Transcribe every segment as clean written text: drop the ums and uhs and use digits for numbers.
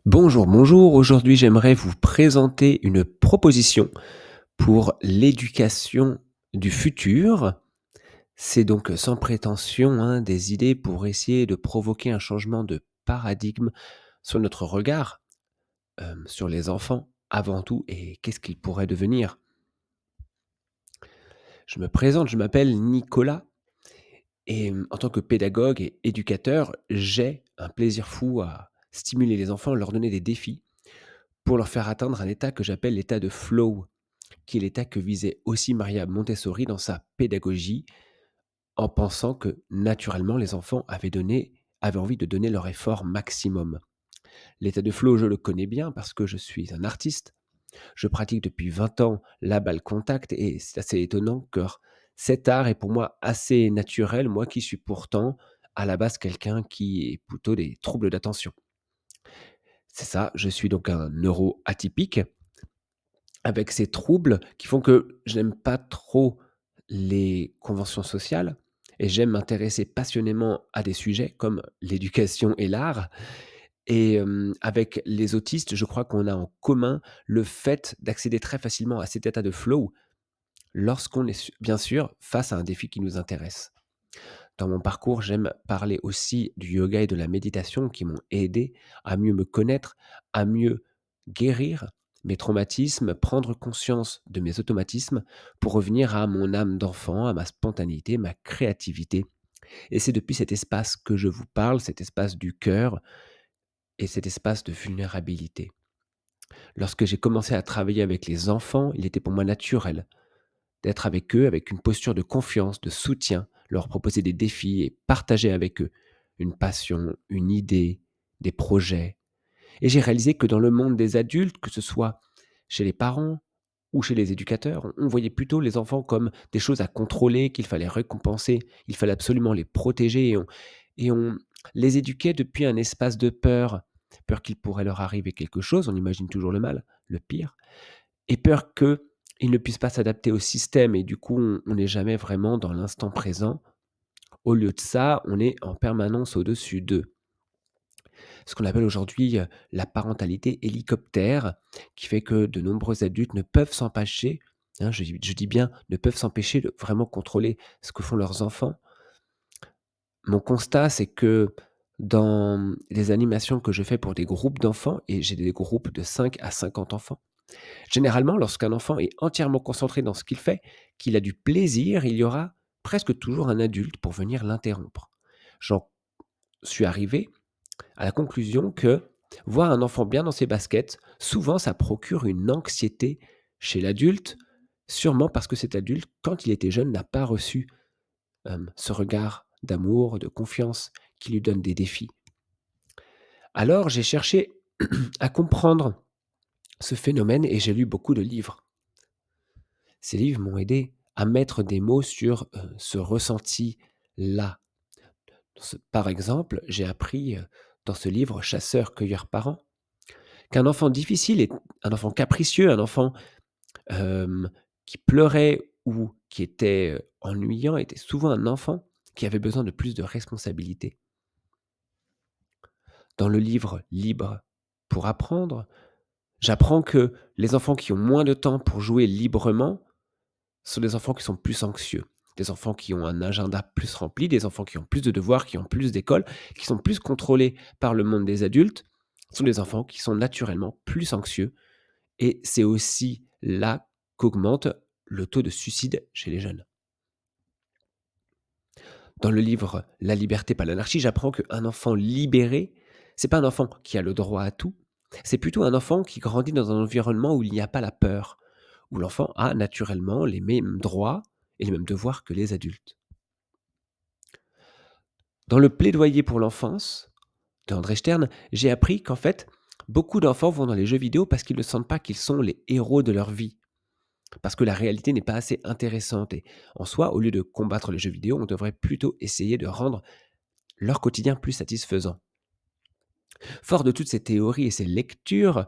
Bonjour, bonjour. Aujourd'hui, j'aimerais vous présenter une proposition pour l'éducation du futur. C'est donc sans prétention, hein, des idées pour essayer de provoquer un changement de paradigme sur notre regard, sur les enfants avant tout et qu'est-ce qu'ils pourraient devenir. Je me présente, je m'appelle Nicolas et en tant que pédagogue et éducateur, j'ai un plaisir fou à stimuler les enfants, leur donner des défis pour leur faire atteindre un état que j'appelle l'état de flow. Qui est l'état que visait aussi Maria Montessori dans sa pédagogie, en pensant que, naturellement, les enfants avaient envie de donner leur effort maximum. L'état de flow, je le connais bien parce que je suis un artiste. Je pratique depuis 20 ans la balle contact et c'est assez étonnant car cet art est pour moi assez naturel, moi qui suis pourtant à la base quelqu'un qui est plutôt des troubles d'attention. C'est ça, je suis donc un neuro atypique avec ces troubles qui font que je n'aime pas trop les conventions sociales et j'aime m'intéresser passionnément à des sujets comme l'éducation et l'art et avec les autistes, je crois qu'on a en commun le fait d'accéder très facilement à cet état de flow lorsqu'on est su bien sûr face à un défi qui nous intéresse. Dans mon parcours, j'aime parler aussi du yoga et de la méditation qui m'ont aidé à mieux me connaître, à mieux guérir mes traumatismes, prendre conscience de mes automatismes pour revenir à mon âme d'enfant, à ma spontanéité, ma créativité. Et c'est depuis cet espace que je vous parle, cet espace du cœur et cet espace de vulnérabilité. Lorsque j'ai commencé à travailler avec les enfants, il était pour moi naturel d'être avec eux avec une posture de confiance, de soutien, leur proposer des défis et partager avec eux une passion, une idée, des projets. Et j'ai réalisé que dans le monde des adultes, que ce soit chez les parents ou chez les éducateurs, on voyait plutôt les enfants comme des choses à contrôler, qu'il fallait récompenser, il fallait absolument les protéger et on les éduquait depuis un espace de peur, peur qu'il pourrait leur arriver quelque chose, on imagine toujours le mal, le pire, et peur qu'ils ne puissent pas s'adapter au système et du coup, on n'est jamais vraiment dans l'instant présent. Au lieu de ça, on est en permanence au-dessus d'eux. Ce qu'on appelle aujourd'hui, la parentalité hélicoptère, qui fait que de nombreux adultes ne peuvent s'empêcher, hein, je dis bien, ne peuvent s'empêcher de vraiment contrôler ce que font leurs enfants. Mon constat, c'est que dans les animations que je fais pour des groupes d'enfants et j'ai des groupes de 5 à 50 enfants. Généralement, lorsqu'un enfant est entièrement concentré dans ce qu'il fait, qu'il a du plaisir, il y aura presque toujours un adulte pour venir l'interrompre. J'en suis arrivé à la conclusion que voir un enfant bien dans ses baskets, souvent ça procure une anxiété chez l'adulte, sûrement parce que cet adulte, quand il était jeune, n'a pas reçu ce regard d'amour, de confiance qui lui donne des défis. Alors j'ai cherché à comprendre ce phénomène et j'ai lu beaucoup de livres. Ces livres m'ont aidé à mettre des mots sur, ce ressenti-là. Par exemple, j'ai appris, dans ce livre «Chasseur-cueilleur parent» qu'un enfant difficile est un enfant capricieux, un enfant, hem, qui pleurait ou qui était, ennuyant était souvent un enfant qui avait besoin de plus de responsabilités. Dans le livre «Libre pour apprendre», j'apprends que les enfants qui ont moins de temps pour jouer librement sont des enfants qui sont plus anxieux, des enfants qui ont un agenda plus rempli, des enfants qui ont plus de devoirs, qui ont plus d'écoles, qui sont plus contrôlés par le monde des adultes, sont des enfants qui sont naturellement plus anxieux et c'est aussi là qu'augmente le taux de suicide chez les jeunes. Dans le livre «La liberté, pas l'anarchie», j'apprends qu'un enfant libéré, c'est pas un enfant qui a le droit à tout, c'est plutôt un enfant qui grandit dans un environnement où il n'y a pas la peur, où l'enfant a naturellement les mêmes droits et les mêmes devoirs que les adultes. Dans le plaidoyer pour l'enfance de André Stern, j'ai appris qu'en fait, beaucoup d'enfants vont dans les jeux vidéo parce qu'ils ne sentent pas qu'ils sont les héros de leur vie, parce que la réalité n'est pas assez intéressante et en soi, au lieu de combattre les jeux vidéo, on devrait plutôt essayer de rendre leur quotidien plus satisfaisant. Fort de toutes ces théories et ces lectures,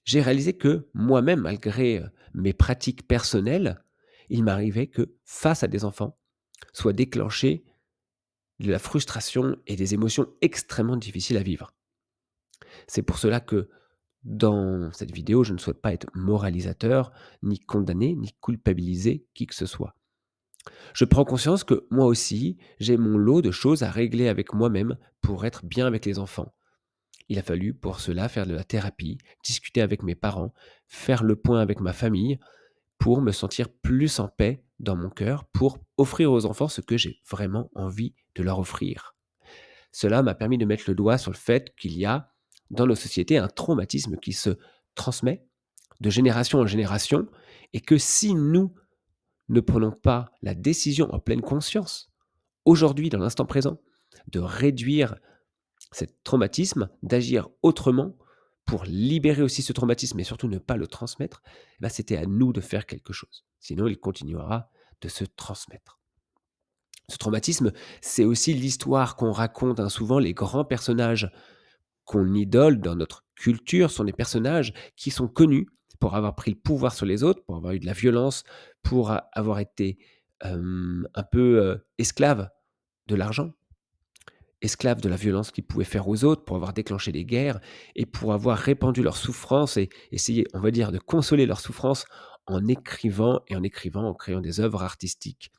j'ai réalisé que moi-même, malgré, mes pratiques personnelles, il m'arrivait que, face à des enfants, soit déclenchée de la frustration et des émotions extrêmement difficiles à vivre. C'est pour cela que dans cette vidéo, je ne souhaite pas être moralisateur, ni condamner, ni culpabiliser qui que ce soit. Je prends conscience que moi aussi, j'ai mon lot de choses à régler avec moi-même pour être bien avec les enfants. Il a fallu pour cela faire de la thérapie, discuter avec mes parents, faire le point avec ma famille pour me sentir plus en paix dans mon cœur, pour offrir aux enfants ce que j'ai vraiment envie de leur offrir. Cela m'a permis de mettre le doigt sur le fait qu'il y a dans nos sociétés un traumatisme qui se transmet de génération en génération et que si nous ne prenons pas la décision en pleine conscience, aujourd'hui, dans l'instant présent, de réduire ce traumatisme, d'agir autrement pour libérer aussi ce traumatisme et surtout ne pas le transmettre, eh ben, c'était à nous de faire quelque chose. Sinon, il continuera de se transmettre. Ce traumatisme, c'est aussi l'histoire qu'on raconte, hein. Souvent, les grands personnages qu'on idole dans notre culture sont des personnages qui sont connus pour avoir pris le pouvoir sur les autres, pour avoir eu de la violence, pour avoir été un peu esclaves de l'argent, esclaves de la violence qu'ils pouvaient faire aux autres, pour avoir déclenché des guerres et pour avoir répandu leur souffrance et essayé, on va dire, de consoler leur souffrance en écrivant et en écrivant, en créant des œuvres artistiques.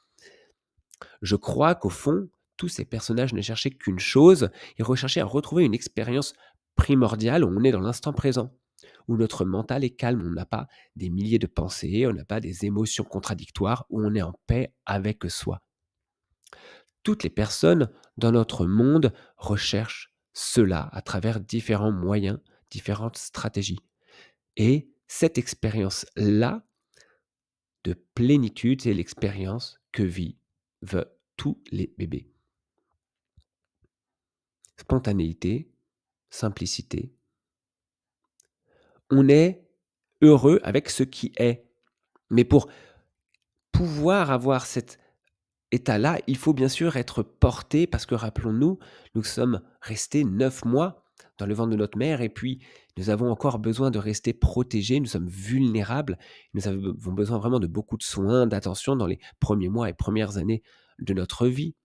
Je crois qu'au fond, tous ces personnages ne cherchaient qu'une chose, ils recherchaient à retrouver une expérience primordiale où on est dans l'instant présent, où notre mental est calme, on n'a pas des milliers de pensées, on n'a pas des émotions contradictoires, où on est en paix avec soi. Toutes les personnes dans notre monde recherchent cela à travers différents moyens, différentes stratégies. Et cette expérience-là de plénitude, c'est l'expérience que vivent tous les bébés. Spontanéité, simplicité. On est heureux avec ce qui est. Mais pour pouvoir avoir cet état-là, il faut bien sûr être porté parce que rappelons-nous, nous sommes restés 9 mois dans le ventre de notre mère et puis nous avons encore besoin de rester protégés, nous sommes vulnérables, nous avons besoin vraiment de beaucoup de soins, d'attention dans les premiers mois et premières années de notre vie.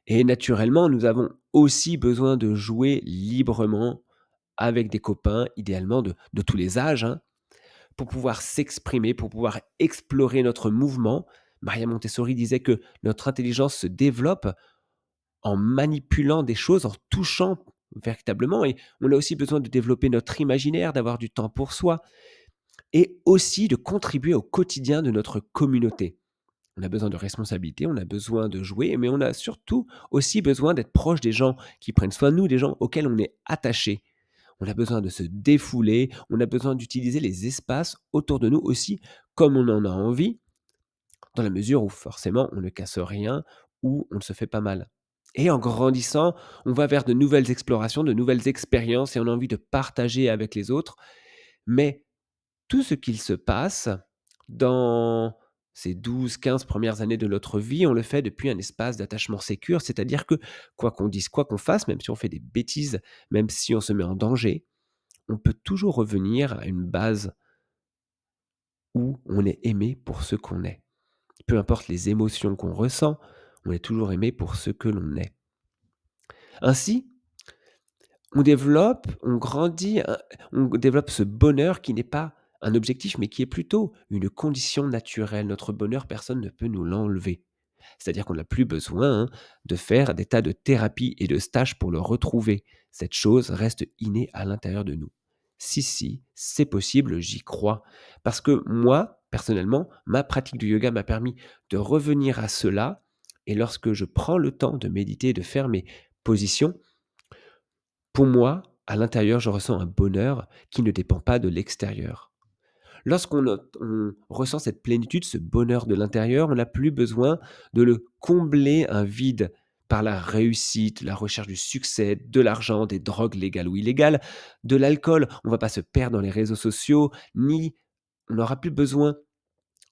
Et naturellement, nous avons aussi besoin de jouer librement avec des copains, idéalement de tous les âges, hein, pour pouvoir s'exprimer, pour pouvoir explorer notre mouvement. Maria Montessori disait que notre intelligence se développe en manipulant des choses, en touchant véritablement et on a aussi besoin de développer notre imaginaire, d'avoir du temps pour soi et aussi de contribuer au quotidien de notre communauté. On a besoin de responsabilité, on a besoin de jouer, mais on a surtout aussi besoin d'être proche des gens qui prennent soin de nous, des gens auxquels on est attaché. On a besoin de se défouler, on a besoin d'utiliser les espaces autour de nous aussi comme on en a envie, dans la mesure où forcément on ne casse rien ou on ne se fait pas mal. Et en grandissant, on va vers de nouvelles explorations, de nouvelles expériences et on a envie de partager avec les autres. Mais tout ce qu'il se passe dans ces 12, 15 premières années de notre vie, on le fait depuis un espace d'attachement sécure, c'est-à-dire que quoi qu'on dise, quoi qu'on fasse, même si on fait des bêtises, même si on se met en danger, on peut toujours revenir à une base où on est aimé pour ce qu'on est. Peu importe les émotions qu'on ressent, on est toujours aimé pour ce que l'on est. Ainsi, on développe, on grandit, on développe ce bonheur qui n'est pas un objectif, mais qui est plutôt une condition naturelle. Notre bonheur, personne ne peut nous l'enlever. C'est-à-dire qu'on n'a plus besoin, hein, de faire des tas de thérapies et de stages pour le retrouver. Cette chose reste innée à l'intérieur de nous. Si, si, c'est possible, j'y crois. Parce que moi, personnellement, ma pratique du yoga m'a permis de revenir à cela. Et lorsque je prends le temps de méditer, de faire mes positions, pour moi, à l'intérieur, je ressens un bonheur qui ne dépend pas de l'extérieur. On ressent cette plénitude, ce bonheur de l'intérieur, on n'a plus besoin de le combler un vide par la réussite, la recherche du succès, de l'argent, des drogues légales ou illégales, de l'alcool. On ne va pas se perdre dans les réseaux sociaux, ni on n'aura plus besoin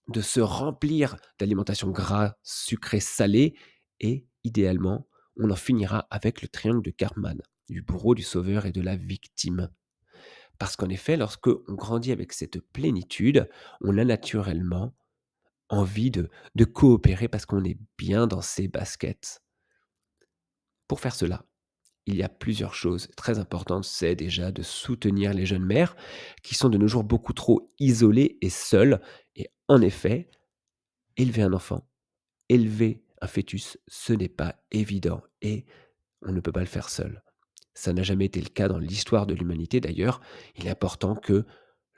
de se remplir d'alimentation gras, sucrée, salée et idéalement, on en finira avec le triangle de Karpman, du bourreau, du sauveur et de la victime. Parce qu'en effet, lorsque on grandit avec cette plénitude, on a naturellement envie de coopérer parce qu'on est bien dans ses baskets. Pour faire cela, il y a plusieurs choses très importantes. C'est déjà de soutenir les jeunes mères qui sont de nos jours beaucoup trop isolées et seules. Et en effet, élever un enfant, élever un fœtus, ce n'est pas évident et on ne peut pas le faire seul. Ça n'a jamais été le cas dans l'histoire de l'humanité d'ailleurs. Il est important que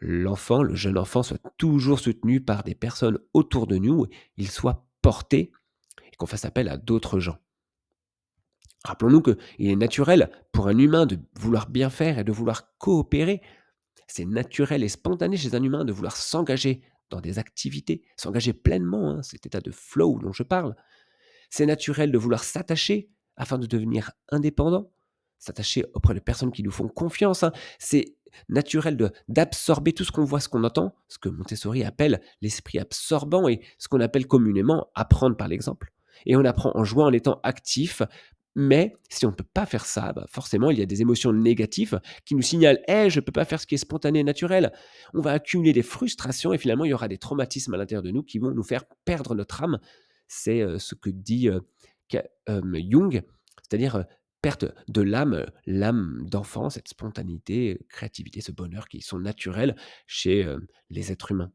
l'enfant, le jeune enfant, soit toujours soutenu par des personnes autour de nous, il soit porté et qu'on fasse appel à d'autres gens. Rappelons-nous qu'il est naturel pour un humain de vouloir bien faire et de vouloir coopérer. C'est naturel et spontané chez un humain de vouloir s'engager dans des activités, s'engager pleinement, hein, cet état de flow dont je parle. C'est naturel de vouloir s'attacher afin de devenir indépendant, s'attacher auprès de personnes qui nous font confiance, hein. C'est naturel d'absorber tout ce qu'on voit, ce qu'on entend, ce que Montessori appelle l'esprit absorbant et ce qu'on appelle communément apprendre par l'exemple. Et on apprend en jouant, en étant actif, mais si on ne peut pas faire ça, bah, forcément, il y a des émotions négatives qui nous signalent: «Hey, je ne peux pas faire ce qui est spontané et naturel». On va accumuler des frustrations et finalement, il y aura des traumatismes à l'intérieur de nous qui vont nous faire perdre notre âme. C'est, ce que dit, Jung, c'est-à-dire, perte de l'âme d'enfant, cette spontanéité, créativité, ce bonheur qui sont naturels chez, les êtres humains.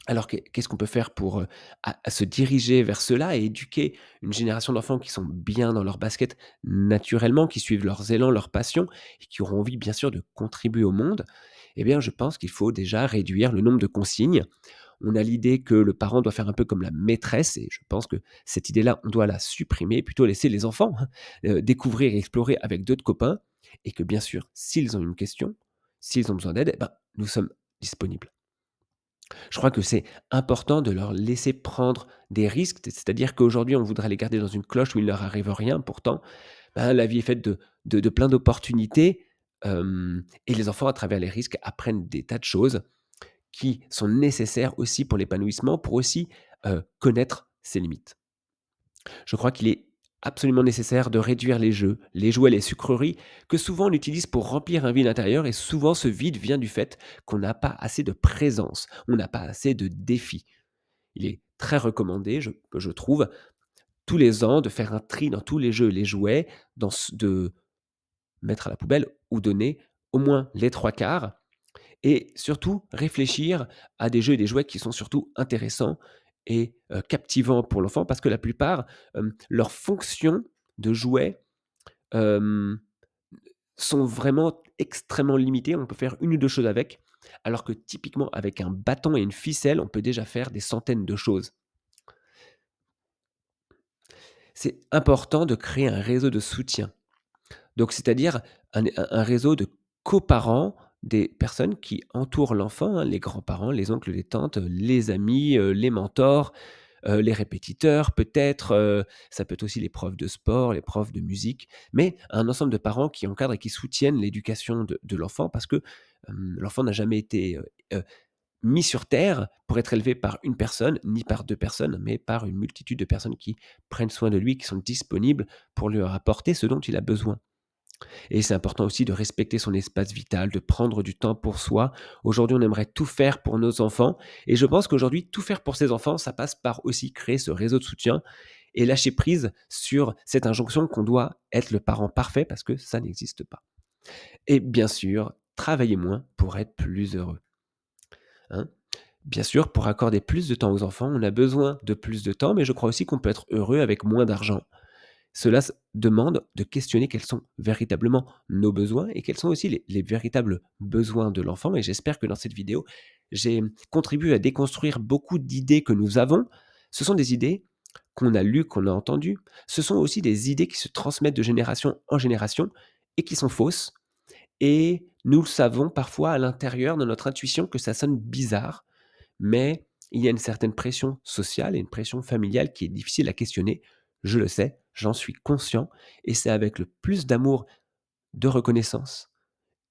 Alors qu'est-ce qu'on peut faire pour, à se diriger vers cela et éduquer une génération d'enfants qui sont bien dans leur basket naturellement, qui suivent leurs élans, leurs passions et qui auront envie bien sûr de contribuer au monde? Eh bien, je pense qu'il faut déjà réduire le nombre de consignes. On a l'idée que le parent doit faire un peu comme la maîtresse et je pense que cette idée-là, on doit la supprimer et plutôt laisser les enfants, hein, découvrir et explorer avec d'autres copains et que bien sûr, s'ils ont une question, s'ils ont besoin d'aide, eh ben, nous sommes disponibles. Je crois que c'est important de leur laisser prendre des risques, c'est-à-dire qu'aujourd'hui, on voudrait les garder dans une cloche où il ne leur arrive rien. Pourtant, ben, la vie est faite de plein d'opportunités, et les enfants, à travers les risques, apprennent des tas de choses qui sont nécessaires aussi pour l'épanouissement, pour aussi, connaître ses limites. Je crois qu'il est absolument nécessaire de réduire les jeux, les jouets, les sucreries que souvent on utilise pour remplir un vide intérieur et souvent ce vide vient du fait qu'on n'a pas assez de présence, on n'a pas assez de défis. Il est très recommandé, je trouve, tous les ans de faire un tri dans tous les jeux et les jouets, de mettre à la poubelle ou donner au moins les 3/4 et surtout réfléchir à des jeux et des jouets qui sont surtout intéressants et captivants pour l'enfant parce que la plupart, leur fonction de jouet, hem, sont vraiment extrêmement limitées. On peut faire une ou 2 choses avec, alors que typiquement avec un bâton et une ficelle, on peut déjà faire des centaines de choses. C'est important de créer un réseau de soutien. Donc c'est-à-dire un réseau de coparents, des personnes qui entourent l'enfant, hein, les grands-parents, les oncles, les tantes, les amis, les mentors, les répétiteurs peut-être, ça peut être aussi les profs de sport, les profs de musique, mais un ensemble de parents qui encadrent et qui soutiennent l'éducation de l'enfant parce que, l'enfant n'a jamais été, mis sur terre pour être élevé par une personne, ni par 2 personnes, mais par une multitude de personnes qui prennent soin de lui, qui sont disponibles pour lui apporter ce dont il a besoin. Et c'est important aussi de respecter son espace vital, de prendre du temps pour soi. Aujourd'hui, on aimerait tout faire pour nos enfants et je pense qu'aujourd'hui, tout faire pour ses enfants, ça passe par aussi créer ce réseau de soutien et lâcher prise sur cette injonction qu'on doit être le parent parfait parce que ça n'existe pas. Et bien sûr, travailler moins pour être plus heureux, hein. Bien sûr, pour accorder plus de temps aux enfants, on a besoin de plus de temps, mais je crois aussi qu'on peut être heureux avec moins d'argent. Cela demande de questionner quels sont véritablement nos besoins et quels sont aussi les véritables besoins de l'enfant. Et j'espère que dans cette vidéo, j'ai contribué à déconstruire beaucoup d'idées que nous avons. Ce sont des idées qu'on a lues, qu'on a entendues. Ce sont aussi des idées qui se transmettent de génération en génération et qui sont fausses. Et nous le savons parfois à l'intérieur de notre intuition que ça sonne bizarre, mais il y a une certaine pression sociale et une pression familiale qui est difficile à questionner. Je le sais, j'en suis conscient et c'est avec le plus d'amour, de reconnaissance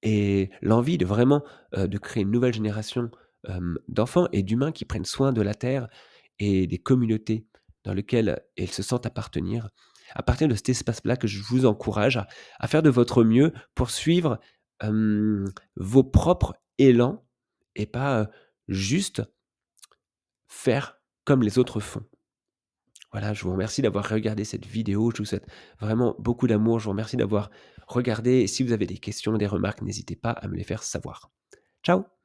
et l'envie de vraiment, de créer une nouvelle génération, d'enfants et d'humains qui prennent soin de la terre et des communautés dans lesquelles ils se sentent appartenir. À partir de cet espace-là que je vous encourage à faire de votre mieux pour suivre, vos propres élans et pas, juste faire comme les autres font. Voilà, je vous remercie d'avoir regardé cette vidéo. Je vous souhaite vraiment beaucoup d'amour. Je vous remercie d'avoir regardé et si vous avez des questions, des remarques, n'hésitez pas à me les faire savoir. Ciao!